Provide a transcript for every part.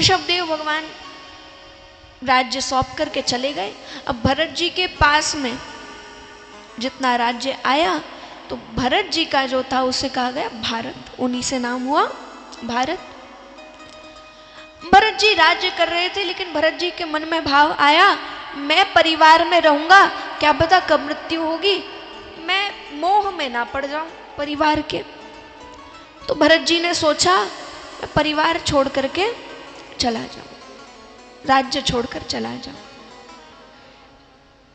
ऋषभदेव भगवान राज्य सौंप करके चले गए। अब भरत जी के पास में जितना राज्य आया तो भरत जी का जो था उसे कहा गया भारत, उन्हीं से नाम हुआ भारत। भरत जी राज्य कर रहे थे, लेकिन भरत जी के मन में भाव आया मैं परिवार में रहूंगा, क्या पता कब मृत्यु होगी, मैं मोह में ना पड़ जाऊं परिवार के। तो भरत जी ने सोचा मैं परिवार छोड़ करके चला जाऊं, राज्य छोड़कर चला जाऊं,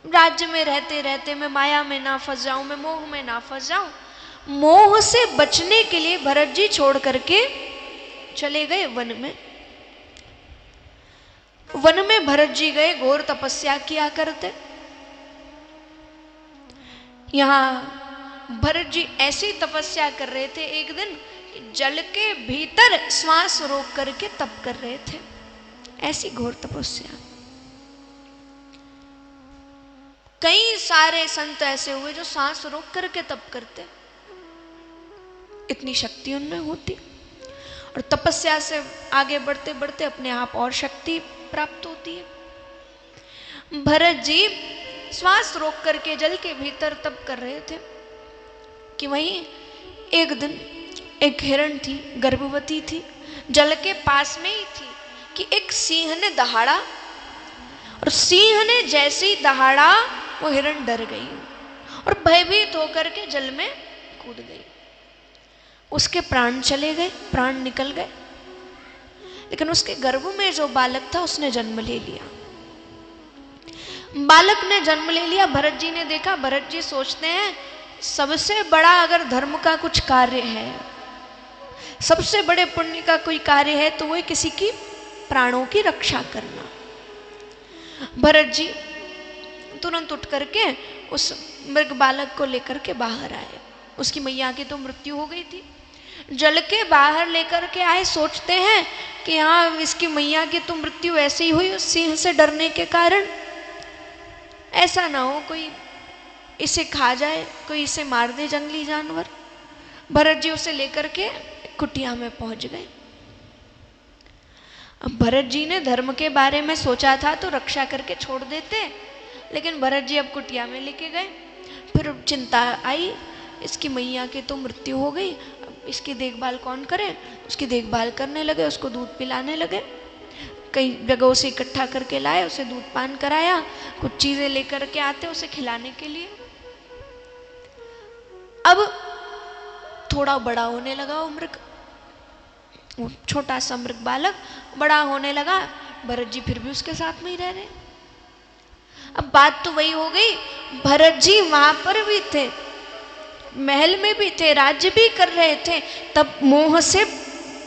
राज्य में रहते रहते मैं माया में ना फंस जाऊं, मैं मोह में ना फंस जाऊं। मोह से बचने के लिए भरत जी छोड़ करके चले गए वन में। वन में भरत जी गए, घोर तपस्या किया करते। यहां भरत जी ऐसी तपस्या कर रहे थे, एक दिन जल के भीतर श्वास रोक करके तप कर रहे थे, ऐसी घोर तपस्या। कई सारे संत ऐसे हुए जो सांस रोक करके तप करते, इतनी शक्ति उनमें होती। और तपस्या से आगे बढ़ते बढ़ते अपने आप और शक्ति प्राप्त होती है। भरत जी श्वास रोक करके जल के भीतर तप कर रहे थे कि वहीं एक दिन एक हिरण थी, गर्भवती थी, जल के पास में ही थी कि एक सिंह ने दहाड़ा, और सिंह ने जैसे ही दहाड़ा वो हिरण डर गई और भयभीत होकर के जल में कूद गई। उसके प्राण चले गए, प्राण निकल गए, लेकिन उसके गर्भ में जो बालक था उसने जन्म ले लिया। बालक ने जन्म ले लिया। भरत जी ने देखा, भरत जी सोचते हैं सबसे बड़ा अगर धर्म का कुछ कार्य है, सबसे बड़े पुण्य का कोई कार्य है तो वो किसी की प्राणों की रक्षा करना। भरत जी तुरंत उठ करके उस मृग बालक को लेकर के बाहर आए। उसकी मैया की तो मृत्यु हो गई थी, जल के बाहर लेकर के आए। सोचते हैं कि हाँ इसकी मैया की तो मृत्यु ऐसे ही हुई सिंह से डरने के कारण, ऐसा ना हो कोई इसे खा जाए, कोई इसे मार दे जंगली जानवर। भरत जी उसे लेकर के कुटिया में पहुंच गए। अब भरत जी ने धर्म के बारे में सोचा था तो रक्षा करके छोड़ देते, लेकिन भरत जी अब कुटिया में लेके गए। फिर चिंता आई, इसकी मैया की तो मृत्यु हो गई, अब इसकी देखभाल कौन करे। उसकी देखभाल करने लगे, उसको दूध पिलाने लगे, कई जगहों से इकट्ठा करके लाए, उसे दूध पान कराया, कुछ चीजें लेकर के आते उसे खिलाने के लिए। अब थोड़ा बड़ा होने लगा वो मृग, वो छोटा सा मृग बालक बड़ा होने लगा। भरत जी फिर भी उसके साथ में ही रह रहे। अब बात तो वही हो गई, भरत जी वहां पर भी थे, महल में भी थे, राज्य भी कर रहे थे, तब मोह से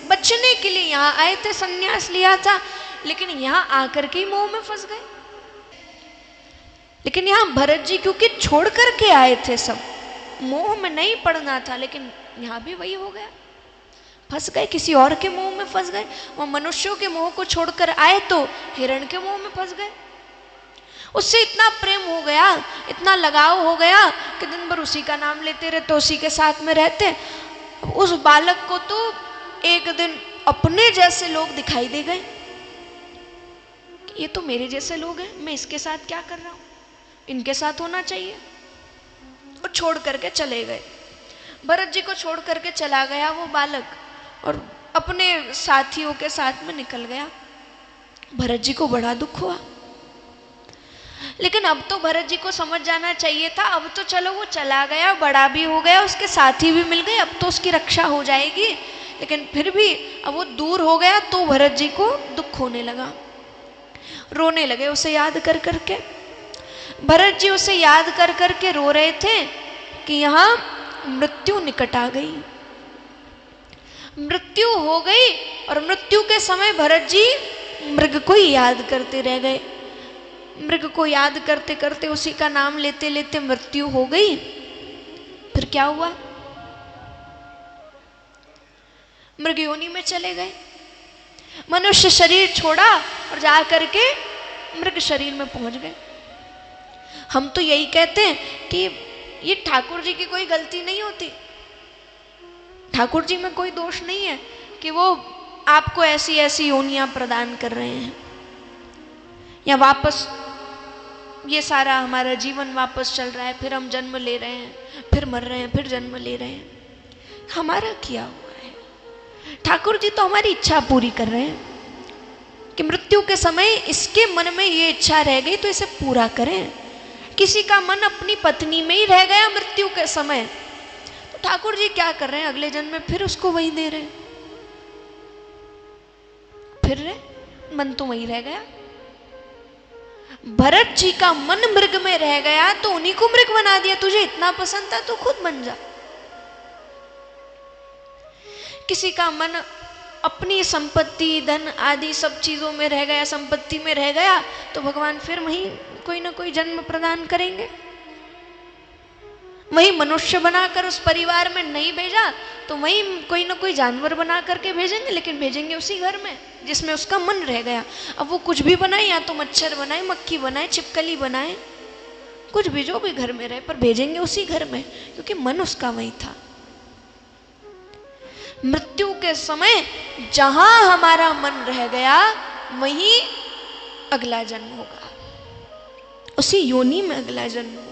बचने के लिए यहाँ आए थे, संन्यास लिया था, लेकिन यहाँ आकर के मोह में फंस गए। लेकिन यहाँ भरत जी क्योंकि छोड़ करके आए थे, सब मोह में नहीं पड़ना था, लेकिन यहाँ भी वही हो गया, फंस गए, किसी और के मोह में फंस गए। वो मनुष्यों के मोह को छोड़कर आए तो हिरण के मोह में फंस गए। उससे इतना प्रेम हो गया, इतना लगाव हो गया कि दिन भर उसी का नाम लेते रहते, उसी के साथ में रहते। उस बालक को तो एक दिन अपने जैसे लोग दिखाई दे गए, ये तो मेरे जैसे लोग हैं, मैं इसके साथ क्या कर रहा हूं, इनके साथ होना चाहिए। वो छोड़ करके चले गए, भरत जी को छोड़ करके चला गया वो बालक और अपने साथियों के साथ में निकल गया। भरत जी को बड़ा दुख हुआ, लेकिन अब तो भरत जी को समझ जाना चाहिए था, अब तो चलो वो चला गया, बड़ा भी हो गया, उसके साथी भी मिल गए, अब तो उसकी रक्षा हो जाएगी। लेकिन फिर भी अब वो दूर हो गया तो भरत जी को दुख होने लगा, रोने लगे उसे याद कर करके। भरत जी उसे याद कर करके रो रहे थे कि यहाँ मृत्यु निकट आ गई, मृत्यु हो गई। और मृत्यु के समय भरत जी मृग को ही याद करते रह गए, मृग को याद करते करते उसी का नाम लेते लेते मृत्यु हो गई। फिर क्या हुआ, मृग योनि में चले गए, मनुष्य शरीर छोड़ा और जा करके मृग शरीर में पहुंच गए। हम तो यही कहते हैं कि ये ठाकुर जी की कोई गलती नहीं होती, ठाकुर जी में कोई दोष नहीं है कि वो आपको ऐसी ऐसी योनियां प्रदान कर रहे हैं, या वापस ये सारा हमारा जीवन वापस चल रहा है, फिर हम जन्म ले रहे हैं, फिर मर रहे हैं, फिर जन्म ले रहे हैं। हमारा किया हुआ है। ठाकुर जी तो हमारी इच्छा पूरी कर रहे हैं कि मृत्यु के समय इसके मन में ये इच्छा रह गई तो इसे पूरा करें। किसी का मन अपनी पत्नी में ही रह गया मृत्यु के समय, तो ठाकुर जी क्या कर रहे हैं, अगले जन्म में फिर उसको वही दे रहे हैं। फिर मन तो वही रह गया। भरत जी का मन मृग में रह गया तो उन्हीं को मृग बना दिया। तुझे इतना पसंद था तो खुद बन जा। किसी का मन अपनी संपत्ति, धन आदि सब चीजों में रह गया, संपत्ति में रह गया, तो भगवान फिर वहीं कोई ना कोई जन्म प्रदान करेंगे। वही मनुष्य बनाकर उस परिवार में नहीं भेजा तो वही कोई ना कोई जानवर बना करके भेजेंगे, लेकिन भेजेंगे उसी घर में जिसमें उसका मन रह गया। अब वो कुछ भी बनाए, या तो मच्छर बनाए, मक्खी बनाए, छिपकली बनाए, कुछ भी जो भी घर में रहे, पर भेजेंगे उसी घर में, क्योंकि मन उसका वही था। मृत्यु के समय जहां हमारा मन रह गया वहीं अगला जन्म होगा, उसी योनि में अगला जन्म होगा।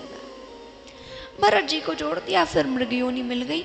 भरत जी को जोड़ दिया, फिर मृग योनि मिल गई।